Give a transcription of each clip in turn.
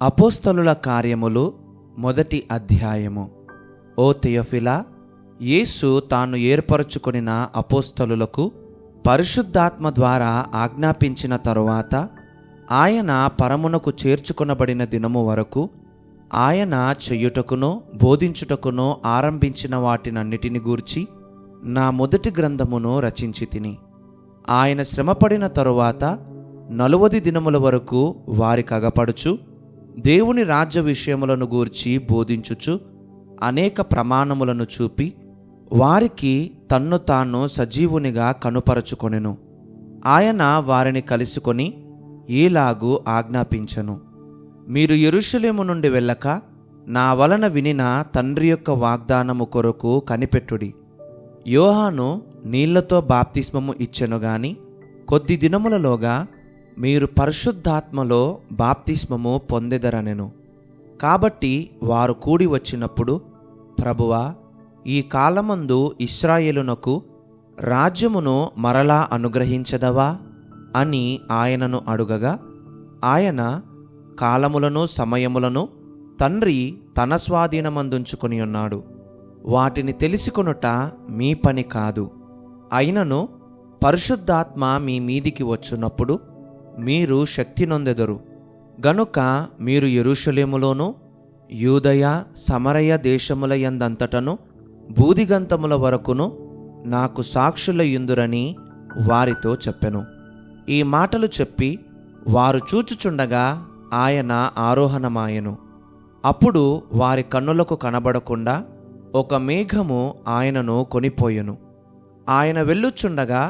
అపోస్తలుల కార్యములు మొదటి అధ్యాయము. ఓ థెయోఫిలా, యేసు తాను ఏర్పరచుకొనిన అపోస్తలులకు పరిశుద్ధాత్మ ద్వారా ఆజ్ఞాపించిన తరువాత ఆయన పరమునకు చేర్చుకొనబడిన దినము వరకు ఆయన చెయ్యుటకునో బోధించుటకునో ఆరంభించిన వాటినన్నిటిని గూర్చి నా మొదటి గ్రంథమును రచించి తిని, ఆయన శ్రమపడిన తరువాత 40 దినముల వరకు వారికి అగపడుచు దేవుని రాజ్య విషయములను గూర్చి బోధించుచు అనేక ప్రమాణములను చూపి వారికి తన్ను తాను సజీవునిగా కనుపరచుకొనెను. ఆయన వారిని కలుసుకొని ఈలాగు ఆజ్ఞాపించెను: మీరు యెరూషలేము నుండి వెళ్ళక నా వలన వినిన తండ్రి యొక్క వాగ్దానము కొరకు కనిపెట్టుడి. యోహాను నీళ్లతో బాప్తిస్మము ఇచ్చెను గాని కొద్ది దినములలోగా మీరు పరిశుద్ధాత్మలో బాప్తిస్మము పొందెదరనెను. కాబట్టి వారు కూడి వచ్చినప్పుడు, ప్రభువా, ఈ కాలమందు ఇశ్రాయేలునకు రాజ్యమును మరలా అనుగ్రహించదవా అని ఆయనను అడుగగా, ఆయన కాలములను సమయములను తండ్రి తన స్వాధీనమందుంచుకొని ఉన్నాడు, వాటిని తెలుసుకొనుట మీ పని కాదు. అయినను పరిశుద్ధాత్మ మీ మీదికి వచ్చున్నప్పుడు మీరు శక్తి నొందెదరు. గనుక మీరు యెరూషలేములోను యూదయ సమరయ దేశముల యందంతటను బూదిగంతముల వరకును నాకు సాక్షులయుందురని వారితో చెప్పెను. ఈ మాటలు చెప్పి వారు చూచుచుండగా ఆయన ఆరోహణమాయెను. అప్పుడు వారి కన్నులకు కనబడకుండా ఒక మేఘము ఆయనను కొనిపోయెను. ఆయన వెళ్ళుచుండగా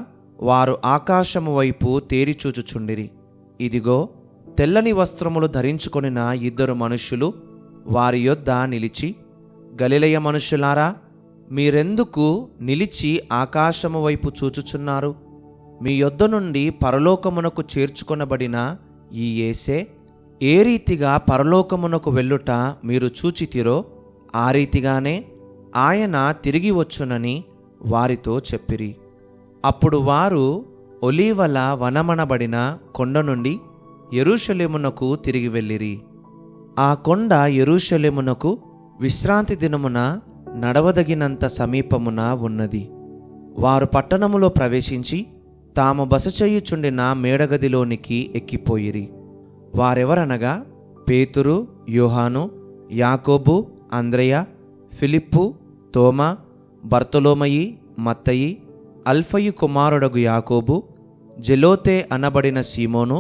వారు ఆకాశము వైపు తేరి చూచుచుండిరి. ఇదిగో, తెల్లని వస్త్రములు ధరించుకొనిన 2 మనుష్యులు వారి యొద్ద నిలిచి, గలిలయ మనుష్యులారా, మీరెందుకు నిలిచి ఆకాశము వైపు చూచుచున్నారు? మీ యొద్ద నుండి పరలోకమునకు చేర్చుకొనబడిన ఈ యేసే ఏ రీతిగా పరలోకమునకు వెళ్ళుట మీరు చూచితిరో ఆ రీతిగానే ఆయన తిరిగి వచ్చునని వారితో చెప్పిరి. అప్పుడు వారు ఒలీవల వనమనబడిన కొండ నుండి యెరూషలేమునకు తిరిగి వెళ్ళిరి. ఆ కొండ యెరూషలేమునకు విశ్రాంతి దినమున నడవదగినంత సమీపమున ఉన్నది. వారు పట్టణములో ప్రవేశించి తాము బస చేయుచుండిన మేడగదిలోనికి ఎక్కిపోయిరి. వారెవరనగా పేతురు, యోహాను, యాకోబు, అంద్రెయ, ఫిలిప్పు, తోమా, బర్తొలొమయి, మత్తయి, అల్ఫయి కుమారుడగు యాకోబు, జెలోతే అనబడిన సీమోను,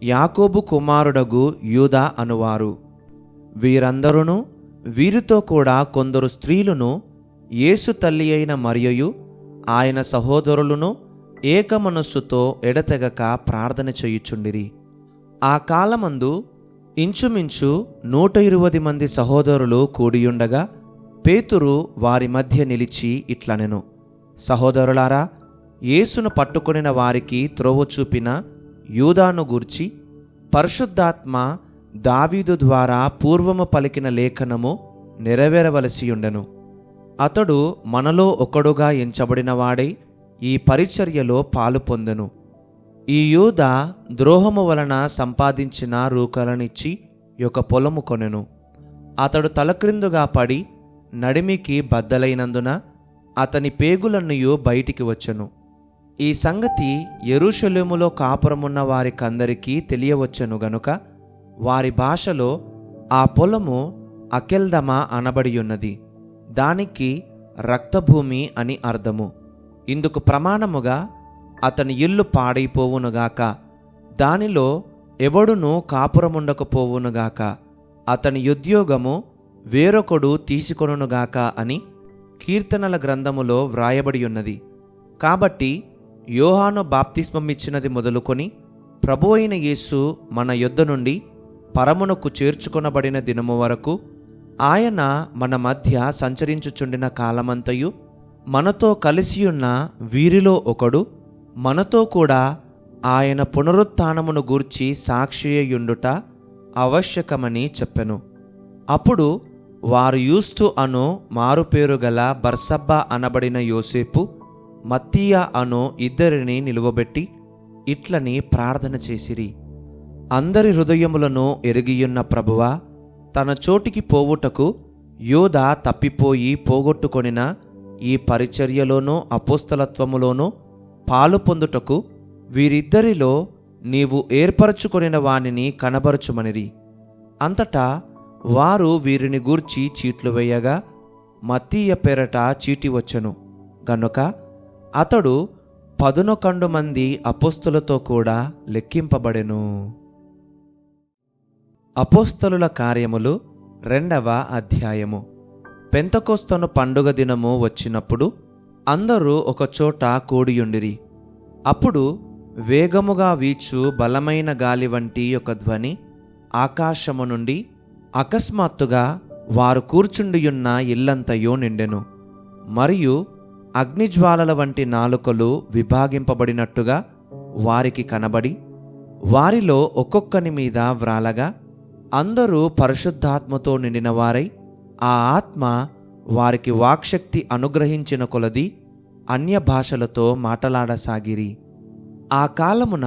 యాకోబు కుమారుడగు యూదా అనువారు. వీరందరూను వీరితో కూడా కొందరు స్త్రీలును యేసు తల్లి అయిన మరియయు ఆయన సహోదరులను ఏకమనస్సుతో ఎడతెగక ప్రార్థన చేయుచుండిరి. ఆ కాలమందు ఇంచుమించు 120 మంది సహోదరులు కూడియుండగా పేతురు వారి మధ్య నిలిచి ఇట్లనెను: సహోదరులారా, యేసును పట్టుకొనిన వారికి త్రోవ చూపిన యూదాను గూర్చి పరిశుద్ధాత్మ దావీదు ద్వారా పూర్వము పలికిన లేఖనము నెరవేరవలసియుండెను. అతడు మనలో ఒకడుగా ఎంచబడిన వాడై ఈ పరిచర్యలో పాలు పొందెను. ఈ యూదా ద్రోహము వలన సంపాదించిన రూకలనిచ్చి ఒక పొలము కొనెను. అతడు తలక్రిందుగా పడి నడిమికి బద్దలైనందున అతని పేగులన్నయు బయటికి వచ్చెను. ఈ సంగతి యెరూషలేములో కాపురమున్న వారికందరికీ తెలియవచ్చెను గనుక వారి భాషలో ఆ పొలము అకెల్దమ అనబడియున్నది. దానికి రక్తభూమి అని అర్థము. ఇందుకు ప్రమాణముగా అతని ఇల్లు పాడైపోవునుగాక, దానిలో ఎవడునూ కాపురముండకపోవునుగాక, అతని ఉద్యోగము వేరొకడు తీసుకొనుగాక అని కీర్తనల గ్రంథములో వ్రాయబడి ఉన్నది. కాబట్టి యోహాను బాప్తిస్మమిచ్చినది మొదలుకొని ప్రభు అయిన యేసు మన యొద్ద నుండి పరమునకు చేర్చుకొనబడిన దినము వరకు ఆయన మన మధ్య సంచరించుచుండిన కాలమంతయు మనతో కలిసియున్న వీరిలో ఒకడు మనతో కూడా ఆయన పునరుత్థానమును గూర్చి సాక్షియుండుట ఆవశ్యకమని చెప్పెను. అప్పుడు వారు యూస్తు అను మారుపేరు గల బర్సబ్బా అనబడిన యోసేపు, మత్తీయ అను 2 నిలువబెట్టి ఇట్లని ప్రార్థన చేసిరి: అందరి హృదయములను ఎరిగియున్న ప్రభువా, తన చోటికి పోవుటకు యూదా తప్పిపోయి పోగొట్టుకొనిన ఈ పరిచర్యలోనూ అపోస్తలత్వములోనూ పాలు పొందుటకు వీరిద్దరిలో నీవు ఏర్పరచుకొనిన వానిని కనబరచుమనిరి. అంతటా వారు వీరిని గూర్చి చీట్లు వేయగా మత్తీయ పేరట చీటి వచ్చెను గనుక అతడు 11 మంది అపోస్తలులతో కూడా లెక్కింపబడెను. అపోస్తలుల కార్యములు 2వ అధ్యాయము. పెంతెకొస్తను పండుగ దినము వచ్చినప్పుడు అందరూ ఒకచోట కూడియుండిరి. అప్పుడు వేగముగా వీచు బలమైన గాలి వంటి ఒక ధ్వని ఆకాశము నుండి అకస్మాత్తుగా వారు కూర్చుండియున్న ఇల్లంతయు నిండెను. మరియు అగ్నిజ్వాలల వంటి నాలుకలు విభాగింపబడినట్టుగా వారికి కనబడి వారిలో ఒక్కొక్కని మీద వ్రాలగా అందరూ పరిశుద్ధాత్మతో నిండినవారై ఆ ఆత్మ వారికి వాక్శక్తి అనుగ్రహించిన కొలది అన్య భాషలతో మాటలాడసాగిరి. ఆ కాలమున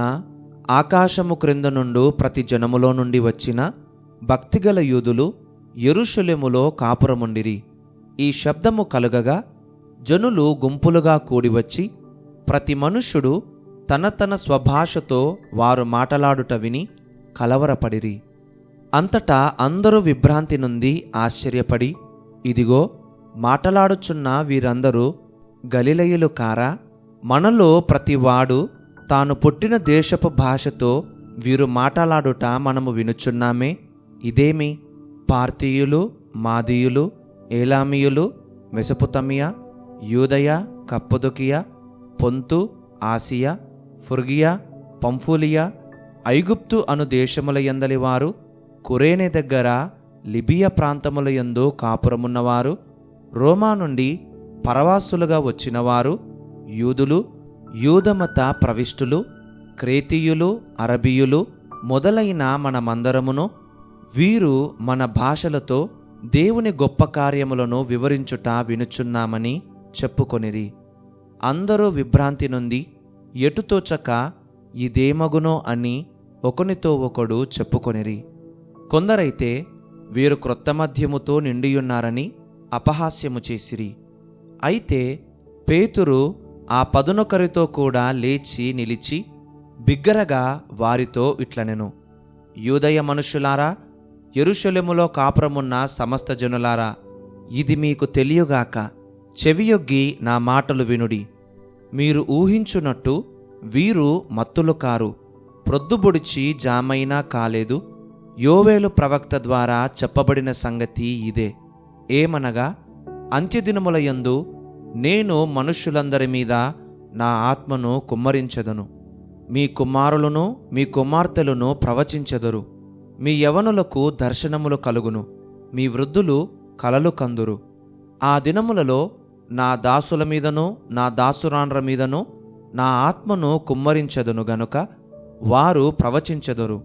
ఆకాశము క్రింద నుండి ప్రతి జనములో నుండి వచ్చిన భక్తిగల యూదులు యెరూషలేములో కాపురముండిరి. ఈ శబ్దము కలుగగా జనులు గుంపులుగా కూడివచ్చి ప్రతి మనుష్యుడు తన తన స్వభాషతో వారు మాటలాడుట విని కలవరపడిరి. అంతటా అందరూ విభ్రాంతి నుండి ఆశ్చర్యపడి, ఇదిగో మాటలాడుచున్న వీరందరూ గలిలయులు కారా? మనలో ప్రతివాడు తాను పుట్టిన దేశపు భాషతో వీరు మాటలాడుట మనము వినుచున్నామే. ఇదేమి? పార్తీయులు, మాదీయులు, ఏలామీయులు, మెసొపొతమియా, యూదయ, కప్పదొకియా, పొంతు, ఆసియా, ఫ్రుగియా, పంఫూలియా, ఐగుప్తు అను దేశముల యందలి వారు, కురేనే దగ్గర లిబియా ప్రాంతముల యందు కాపురమున్నవారు, రోమా నుండి పరవాసులుగా వచ్చినవారు, యూదులు, యూదమత ప్రవిష్టులు, క్రేతీయులు, అరబీయులు మొదలైన మనమందరమును వీరు మన భాషలతో దేవుని గొప్ప కార్యములను వివరించుట వినుచున్నామని చెప్పుకొనిరి. అందరూ విభ్రాంతి నుండి ఎటుతోచక ఇదేమగునో అని ఒకనితో ఒకడు చెప్పుకొనిరి. కొందరైతే వీరు క్రొత్త మద్యముతో నిండియున్నారని అపహాస్యము చేసిరి. అయితే పేతురు ఆ 11 కూడా లేచి నిలిచి బిగ్గరగా వారితో ఇట్లనెను, యూదయ మనుషులారా, యెరూషలేములో కాపురమున్న సమస్త జనులారా, ఇది మీకు తెలియగాక చెవియొగ్గి నా మాటలు వినుడి. మీరు ఊహించున్నట్టు వీరు మత్తులు కారు, ప్రొద్దుబొడిచి జామైనా కాలేదు. యోవేలు ప్రవక్త ద్వారా చెప్పబడిన సంగతి ఇదే. ఏమనగా, అంత్యదినముల యందు నేను మనుష్యులందరి మీద నా ఆత్మను కుమ్మరించెదను. మీ కుమారులను మీ కుమార్తెలను ప్రవచించెదరు. మీ యవనులకు దర్శనములు కలుగును. మీ వృద్ధులు కలలు కందురు. ఆ దినములలో నా దాసుల మీదను నా దాసురాండ్ర మీదను నా ఆత్మను కుమ్మరించెదను గనుక వారు ప్రవచించెదరు.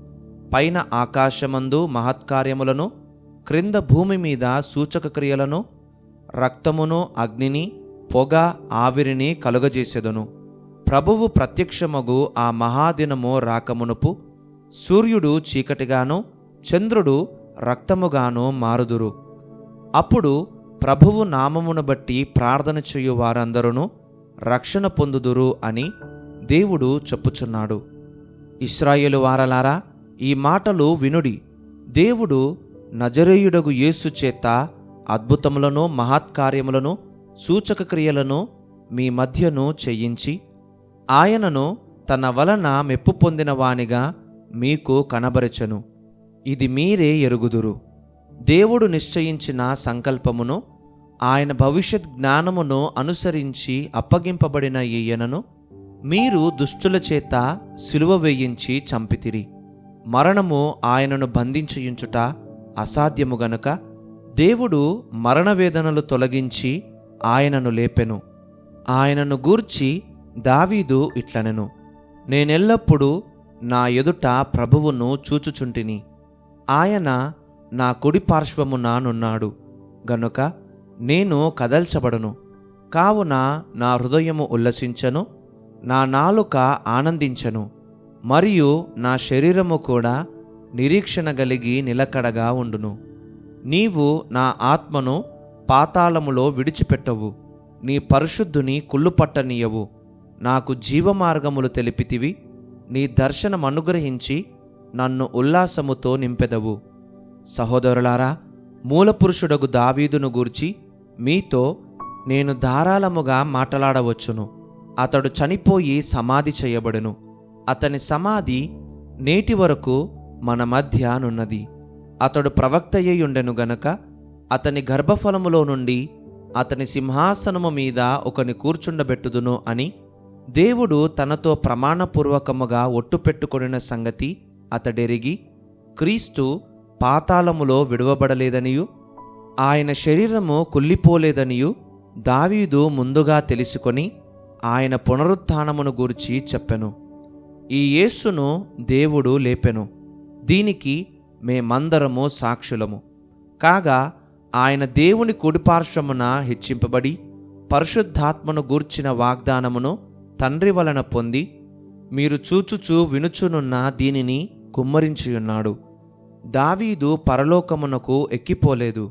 పైన ఆకాశమందు మహత్కార్యములను, క్రింద భూమి మీద సూచక క్రియలను, రక్తమును, అగ్నిని, పొగ, ఆవిరిని కలుగజేసెదను. ప్రభువు ప్రత్యక్షమగు ఆ మహాదినము రాకమునుపు సూర్యుడు చీకటిగాను చంద్రుడు రక్తముగాను మారుదురు. అప్పుడు ప్రభువు నామమును బట్టి ప్రార్థన చేయు వారందరూ రక్షణ పొందుదురు అని దేవుడు చెప్పుచున్నాడు. ఇశ్రాయేలు వారలారా, ఈ మాటలు వినుడి. దేవుడు నజరేయుడగు యేసు చేత అద్భుతములను, మహత్కార్యములను, సూచక క్రియలను మీ మధ్యను చేయించి ఆయనను తన వలన మెప్పు పొందిన వానిగా మీకు కనబరచెను. ఇది మీరే ఎరుగుదురు. దేవుడు నిశ్చయించిన సంకల్పమును, ఆయన భవిష్యత్ జ్ఞానమును అనుసరించి అప్పగింపబడిన ఈయనను మీరు దుష్టుల చేత సిలువ వేయించి చంపితిరి. మరణము ఆయనను బంధించియుంచుట అసాధ్యము గనుక దేవుడు మరణవేదనలు తొలగించి ఆయనను లేపెను. ఆయనను గూర్చి దావీదు ఇట్లనెను, నేనెల్లప్పుడూ నా ఎదుట ప్రభువును చూచుచుంటిని. ఆయన నా కుడి పార్శ్వమున నున్నాడు గనుక నేను కదల్చబడను. కావున నా హృదయము ఉల్లసించెను, నా నాలుక ఆనందించెను. మరియు నా శరీరము కూడా నిరీక్షణ కలిగి నిలకడగా ఉండును. నీవు నా ఆత్మను పాతాళములో విడిచిపెట్టవు, నీ పరిశుద్ధుని కుళ్ళుపట్టనీయవు. నాకు జీవమార్గములు తెలిపితివి, నీ దర్శనమనుగ్రహించి నన్ను ఉల్లాసముతో నింపెదవు. సహోదరులారా, మూలపురుషుడగు దావీదును గూర్చి మీతో నేను ధారాళముగా మాట్లాడవచ్చును. అతడు చనిపోయి సమాధి చేయబడెను. అతని సమాధి నేటి వరకు మన మధ్య నున్నది. అతడు ప్రవక్తయ్యుండెను గనక అతని గర్భఫలములో నుండి అతని సింహాసనము మీద ఒకని కూర్చుండబెట్టుదును అని దేవుడు తనతో ప్రమాణపూర్వకముగా ఒట్టు పెట్టుకొనిన సంగతి అతడెరిగి, క్రీస్తు పాతాళములో విడువబడలేదనియు ఆయన శరీరము కుళ్ళిపోలేదనియు దావీదు ముందుగా తెలుసుకొని ఆయన పునరుత్థానమును గూర్చి చెప్పెను. ఈ యేసును దేవుడు లేపెను, దీనికి మేమందరము సాక్షులము. కాగా ఆయన దేవుని కుడిపార్శ్వమున హెచ్చింపబడి పరిశుద్ధాత్మను గూర్చిన వాగ్దానమును తండ్రి వలన పొంది మీరు చూచుచూ వినుచునున్న దీనిని కుమ్మరించియున్నాడు. దావీదు పరలోకమునకు ఎక్కిపోలేదు,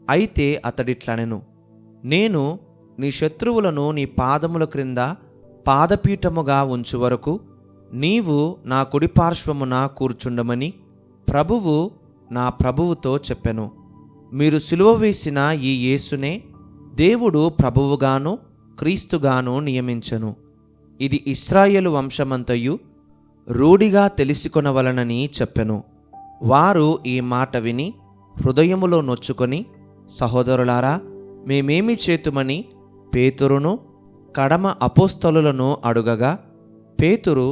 అయితే అతడిట్లనెను, నేను నీ శత్రువులను నీ పాదముల క్రింద పాదపీఠముగా ఉంచు వరకు నీవు నా కుడిపార్శ్వమున కూర్చుండమని ప్రభువు నా ప్రభువుతో చెప్పెను. మీరు సిలువ వేసిన ఈ యేసునే దేవుడు ప్రభువుగాను క్రీస్తుగాను నియమించెను. ఇది ఇశ్రాయేలు వంశమంతయు రూఢిగా తెలిసికొనవలనని చెప్పెను. వారు ఈ మాట విని హృదయములో నొచ్చుకొని, సహోదరులారా, మేమేమి చేతుమని పేతురును కడమ అపోస్తలులను అడుగగా, పేతురు,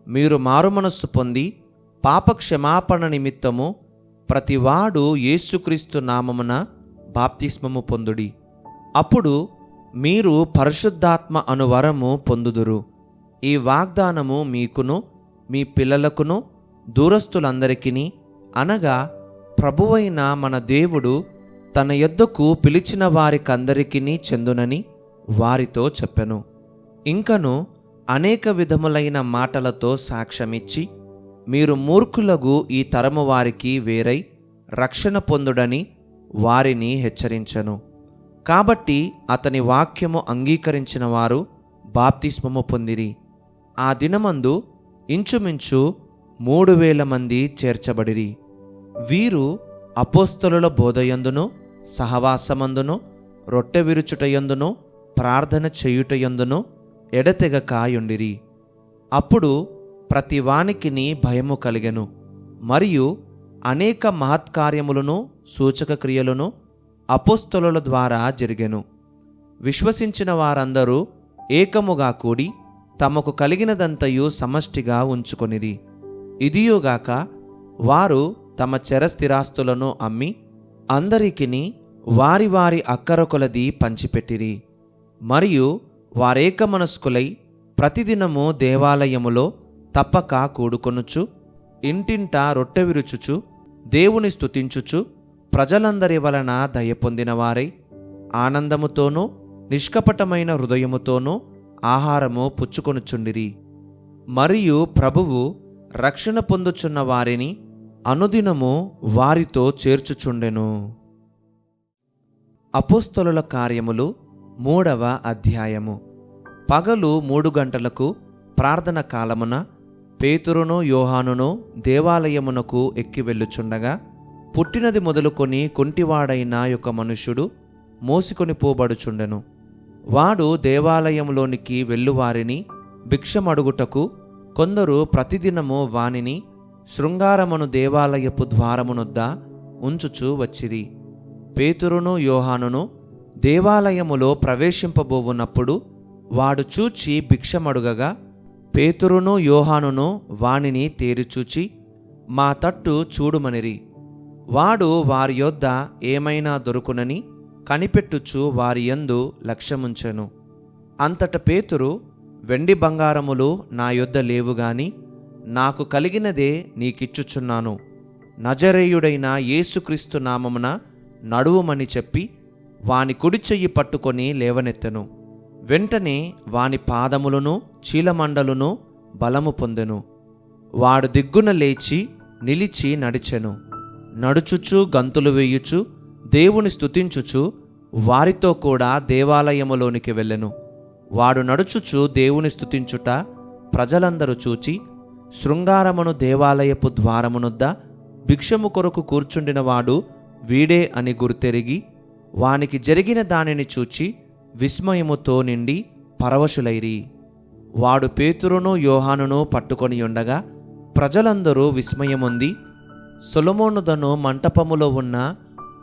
మీరు మారుమనస్సు పొంది పాపక్షమాపణ నిమిత్తము ప్రతివాడు యేసుక్రీస్తు నామమున బాప్తిస్మము పొందుడి. అప్పుడు మీరు పరిశుద్ధాత్మ అను వరము పొందుదురు. ఈ వాగ్దానము మీకును మీ పిల్లలకును దూరస్తులందరికీ, అనగా ప్రభువైన మన దేవుడు తన యొద్దకు పిలిచిన వారికందరికీ చెందునని వారితో చెప్పెను. ఇంకను అనేక విధములైన మాటలతో సాక్ష్యమిచ్చి, మీరు మూర్ఖులగు ఈ తరము వారికి వేరై రక్షణ పొందుడని వారిని హెచ్చరించెను. కాబట్టి అతని వాక్యము అంగీకరించిన వారు బాప్తిస్మము పొందిరి. ఆ దినమందు ఇంచుమించు 3,000 మంది చేర్చబడిరి. వీరు అపోస్తలుల బోధయందును సహవాసమందును రొట్టె విరుచుటయందును ప్రార్థన చేయుటయందును ఎడతెగకాయుండిరి. అప్పుడు ప్రతి వానికిని భయము కలిగెను. మరియు అనేక మహత్కార్యములను సూచక క్రియలను అపోస్తలుల ద్వారా జరిగెను. విశ్వసించిన వారందరూ ఏకముగా కూడి తమకు కలిగినదంతయు సమష్టిగా ఉంచుకొనిరి. ఇదియుగాక వారు తమ చెరస్థిరాస్తులను అమ్మి అందరికిని వారి వారి అక్కర కొలది పంచిపెట్టిరి. మరియు వారేకమనస్కులై ప్రతిదినము దేవాలయములో తప్పక కూడుకొనుచు ఇంటింటా రొట్టె విరుచుచు దేవుని స్తుతించుచు ప్రజలందరి వలన దయ పొందిన వారై ఆనందముతోనూ నిష్కపటమైన హృదయముతోనూ ఆహారము పుచ్చుకొనుచుండిరి. మరియు ప్రభువు రక్షణ పొందుచున్న వారిని అనుదినము వారితో చేర్చుచుండెను. అపోస్తలుల కార్యములు 3వ అధ్యాయము. పగలు 3 గంటలకు ప్రార్థన కాలమున పేతురును యోహానును దేవాలయమునకు ఎక్కి వెళ్ళుచుండగా, పుట్టినది మొదలుకొని కుంటివాడైన ఒక మనుష్యుడు మోసికొని పోబడుచుండెను. వాడు దేవాలయంలోనికి వెళ్ళువారిని భిక్షమడుగుటకు కొందరు ప్రతిదినము వానిని శృంగారమును దేవాలయపు ద్వారమునొద్ద ఉంచుచూ వచ్చిరి. పేతురును యోహానును దేవాలయములో ప్రవేశింపబోవున్నప్పుడు వాడు చూచి భిక్షమడుగగా, పేతురును యోహానును వానిని తేరిచూచి మా తట్టు చూడుమనిరి. వాడు వారి యొద్ద ఏమైనా దొరుకునని కనిపెట్టుచు వారి యందు లక్ష్యముంచెను. అంతట పేతురు, వెండి బంగారములు నా యొద్ద లేవుగాని నాకు కలిగినదే నీకిచ్చుచున్నాను. నజరేయుడైన యేసుక్రీస్తు నామమున నడువుమని చెప్పి వాని కుడి చెయ్యి పట్టుకొని లేవనెత్తెను. వెంటనే వాని పాదములను చీలమండలును బలము పొందెను. వాడు దిగ్గున లేచి నిలిచి నడిచెను. నడుచుచు గంతులు వేయుచు దేవుని స్తుతించుచు వారితో కూడా దేవాలయములోనికి వెళ్ళెను. వాడు నడుచుచు దేవుని స్తుతించుట ప్రజలందరూ చూచి, శృంగారమును దేవాలయపు ద్వారమునొద్ద భిక్షము కొరకు కూర్చుండినవాడు వీడే అని గుర్తెరిగి, వానికి జరిగిన దానిని చూచి విస్మయముతో నిండి పరవశులైరి. వాడు పేతురును యోహానును పట్టుకొని ఉండగా ప్రజలందరూ విస్మయముంది సొలొమోనుదను మంటపములో ఉన్న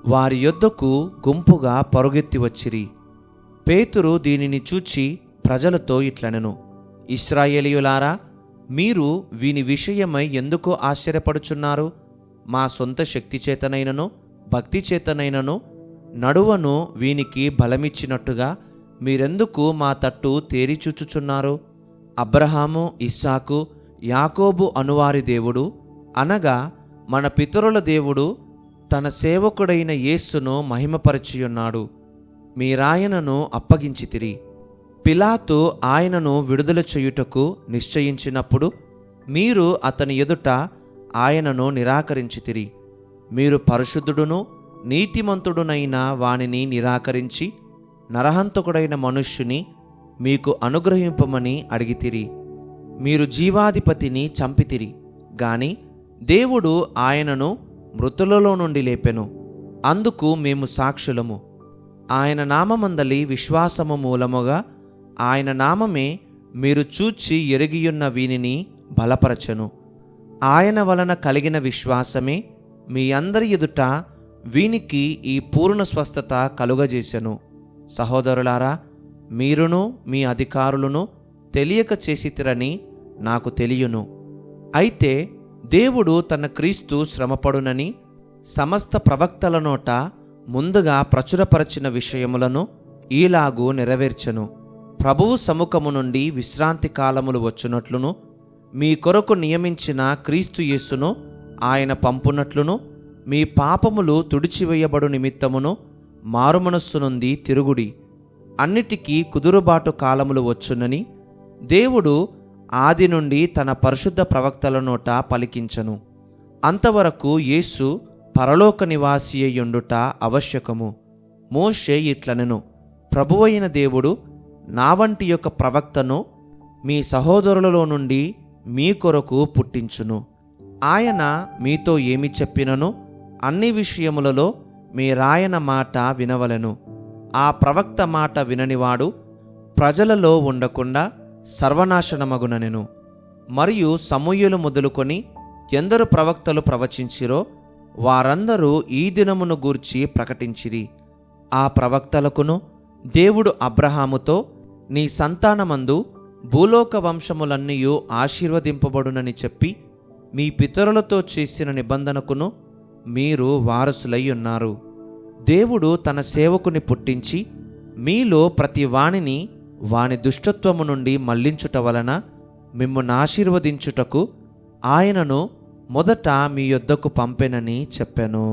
వారి యొద్దకు గుంపుగా పరుగెత్తి వచ్చిరి. పేతురు దీనిని చూచి ప్రజలతో ఇట్లనెను, ఇశ్రాయేలీయులారా, మీరు వీని విషయమై ఎందుకు ఆశ్చర్యపడుచున్నారు? మా సొంత శక్తి చేతనైనను భక్తి చేతనైనను నడువను వీనికి బలమిచ్చినట్టుగా మీరెందుకు మా తట్టు తేరిచూచుచున్నారు? అబ్రహాము, ఇస్సాకు, యాకోబు అనువారి దేవుడు అనగా మన పితరుల దేవుడు తన సేవకుడైన యేసును మహిమపరచియున్నాడు. మీరాయనను అప్పగించితిరి. పిలాతు ఆయనను విడుదల చేయుటకు నిశ్చయించినప్పుడు మీరు అతని ఎదుట ఆయనను నిరాకరించితిరి. మీరు పరిశుద్ధుడును నీతిమంతుడునైన వానిని నిరాకరించి నరహంతకుడైన మనుష్యుని మీకు అనుగ్రహింపమని అడిగితిరి. మీరు జీవాధిపతిని చంపితిరి గాని దేవుడు ఆయనను మృతులలో నుండి లేపెను. అందుకు మేము సాక్షులము. ఆయన నామమందలి విశ్వాసము మూలముగా ఆయన నామమే మీరు చూచి ఎరిగియున్న వీనిని బలపరచెను. ఆయన వలన కలిగిన విశ్వాసమే మీ అందరి ఎదుట వీనికి ఈ పూర్ణ స్వస్థత కలుగజేసెను. సహోదరులారా, మీరును మీ అధికారులను తెలియక చేసితిరని నాకు తెలియను. అయితే దేవుడు తన క్రీస్తు శ్రమపడునని సమస్త ప్రవక్తల నోట ముందుగా ప్రచురపరచిన విషయములను ఈలాగు నెరవేర్చెను. ప్రభువు సముఖము నుండి విశ్రాంతి కాలములు వచ్చునట్లును మీ కొరకు నియమించిన క్రీస్తు యేసును ఆయన పంపునట్లును మీ పాపములు తుడిచివేయబడు నిమిత్తమును మారుమనస్సు నుండి తిరుగుడి. అన్నిటికీ కుదురుబాటు కాలములు వచ్చునని దేవుడు ఆది నుండి తన పరిశుద్ధ ప్రవక్తల నోట పలికించను. అంతవరకు యేసు పరలోక నివాసి అయ్యుండుట ఆవశ్యకము. మోషే ఇట్లనెను, ప్రభువైన దేవుడు నా వంటి యొక్క ప్రవక్తను మీ సహోదరులలో నుండి మీ కొరకు పుట్టించును. ఆయన మీతో ఏమి చెప్పినను అన్ని విషయములలో మీరాయన మాట వినవలెను. ఆ ప్రవక్త మాట విననివాడు ప్రజలలో ఉండకుండా సర్వనాశనమగుననెను. మరియు సమూయేలు మొదలుకొని ఎందరు ప్రవక్తలు ప్రవచించిరో వారందరూ ఈ దినమును గూర్చి ప్రకటించిరి. ఆ ప్రవక్తలకును దేవుడు అబ్రహాముతో, నీ సంతానమందు భూలోక వంశములన్నీయు ఆశీర్వదింపబడునని చెప్పి మీ పితరులతో చేసిన నిబంధనకును మీరు వారసులై ఉన్నారు. దేవుడు తన సేవకుని పుట్టించి మీలో ప్రతి వానిని వాని దుష్టత్వము నుండి మళ్లించుట వలన మిమ్మును ఆశీర్వదించుటకు ఆయనను మొదట మీ యొద్దకు పంపెనని చెప్పెను.